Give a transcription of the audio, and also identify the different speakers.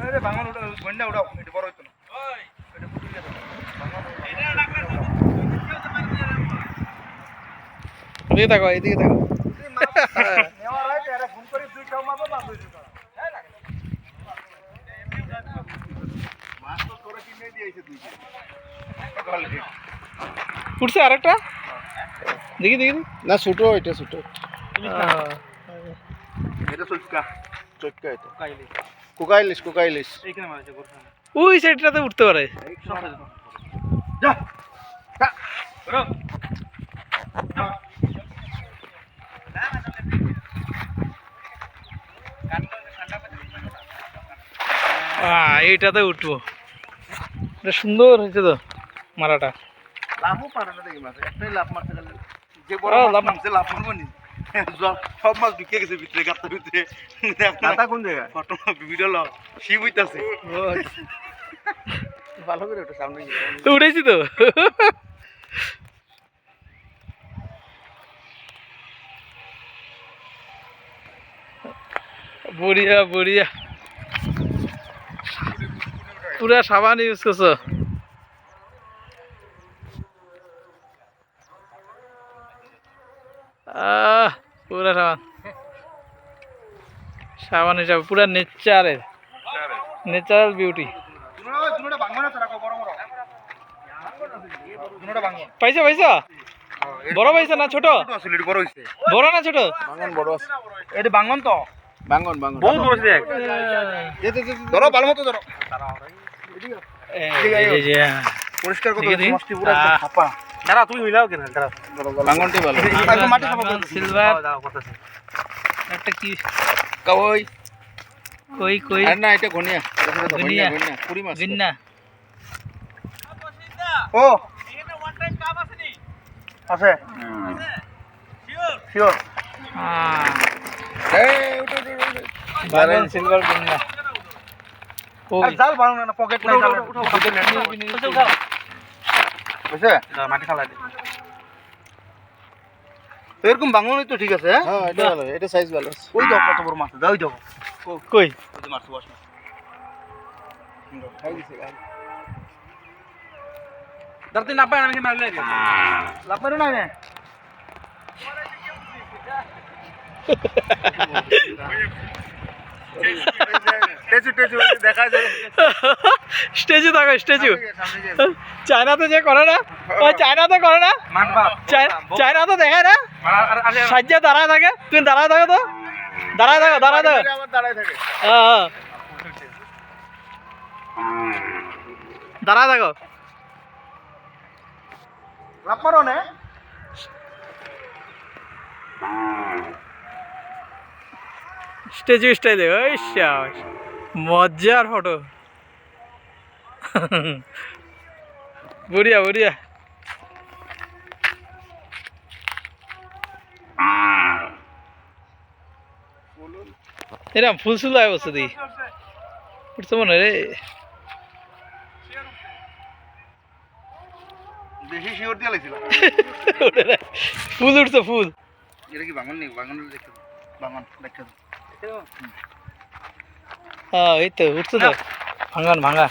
Speaker 1: আরে বাঙাল ওটা বন্যা ওটা এটা বড় হইতো না এটা পুতুল গেছে
Speaker 2: এদিকে দেখো এদিকে দেখো
Speaker 1: নেওয়ার হয় আরে ফোন করে দুই টাও মারবো মাছ হইছে হ্যাঁ লাগে মাছ তো করে কিনে দিয়েছে দুইটা
Speaker 2: উঠছে আরেকটা দেখি দেখি
Speaker 3: না ছোট এটা ছোট
Speaker 1: এটা সুটকা
Speaker 3: চটকা এটা কোকাইলিশ কোকাইলিশ
Speaker 1: এইখানে মারছে গোরখান
Speaker 2: ওই সাইডটাতে উঠতে পারে
Speaker 1: যা রো
Speaker 2: এইটাতে উঠবো এটা সুন্দর হয়েছে তো মারাটা
Speaker 1: লাভও পারে না দেখি মাছ একটাই লাভ মারতে গেলে যে বড় লাভ মারছে লাভ মারবো নি সব মাছ ঢুকে গেছে ভিতরে গাতার ভিতরে গাতা কোন জায়গায় ফটো ভিডিও লো শিব হইতাছে ভালো করে ওটা সামনে
Speaker 2: তো উঠেছি তো বড়িয়া বড়িয়া পুরা সাবান ইউজ করছো পুরা সাবান সাবান হিসাবে পুরা ন্যাচারাল বিউটি
Speaker 1: দুনোটা ভাঙো না তারা বড় বড় দুনোটা ভাঙো
Speaker 2: পাইছা পাইছা বড় পাইছা না ছোট
Speaker 1: ছোট আছে লিড বড় হইছে
Speaker 2: বড় না ছোট
Speaker 3: বাঙ্গন বড় আছে
Speaker 1: এটা ভাঙন তো
Speaker 3: বাঙ্গন বাঙ্গন
Speaker 1: বহুত বড় দেখ ধরো ভালো মতো ধরো
Speaker 2: এই যে
Speaker 1: পরিষ্কার করে
Speaker 2: দেখি,
Speaker 1: সমষ্টি পুরো একদম ফাপা দাঁড়া তুমি মিলাও কেন দাঁড়া
Speaker 3: বাঙ্গনটাই ভালো
Speaker 1: একদম মাটি খাবো
Speaker 2: সিলভার
Speaker 1: দাও করতেছে
Speaker 2: একটা কি
Speaker 3: কই
Speaker 2: কই কই
Speaker 3: আর না এটা ঘনিয়া
Speaker 2: ঘনিয়া।
Speaker 3: ঘনিয়া পুরি মাছ
Speaker 2: গিন্না
Speaker 1: ও আছে শিওর
Speaker 3: এই উঠো উঠো উঠো
Speaker 2: বাগান সিলভার গিন্না
Speaker 1: আর জাল ভালো না পকেট নাই জাল উঠো বুঝছে মাটি খালা দে এরকম বাঙালি তো ঠিক আছে
Speaker 3: হ্যাঁ এটা ভালো এটা সাইজ ভালো আছে
Speaker 1: ওই দাও কত বড় মাছ দাও ওই দাও
Speaker 2: কই
Speaker 1: ওই যে মাছ বস
Speaker 3: খাই দিছে খাই
Speaker 1: ধরতে না পায় আমি মারলে লাভ মারো না না টেচু টেচু দেখা যায়
Speaker 2: স্ট্যাচু থাকো স্ট্যাচু চায়নাতে যে করে না ওই চায়নাতে করে না চায়নাতে দেখায় না সাজ্জা দাঁড়ায় থাকে তুমি দাঁড়ায় থাকো তো দাঁড়ায় থাকো
Speaker 1: আবার দাঁড়ায় থাকে
Speaker 2: হ্যাঁ দাঁড়ায় থাকো
Speaker 1: লাভ মারো না
Speaker 2: স্ট্যাচু স্টাইলে ওই শাবাশ মজার ফটো বড়িয়া বড়িয়া এরকম ফুল ফুল আয় বসে দি উঠছে মনে রে
Speaker 1: বেশি শিওর দিয়ে লাগছিল
Speaker 2: ফুল উঠছে ফুল
Speaker 1: এটা কি ভাঙন নেই ভাঙন দেখতে ভাঙন দেখতে
Speaker 2: হ্যাঁ এই তো উঠছে তো ভাঙান ভাঙা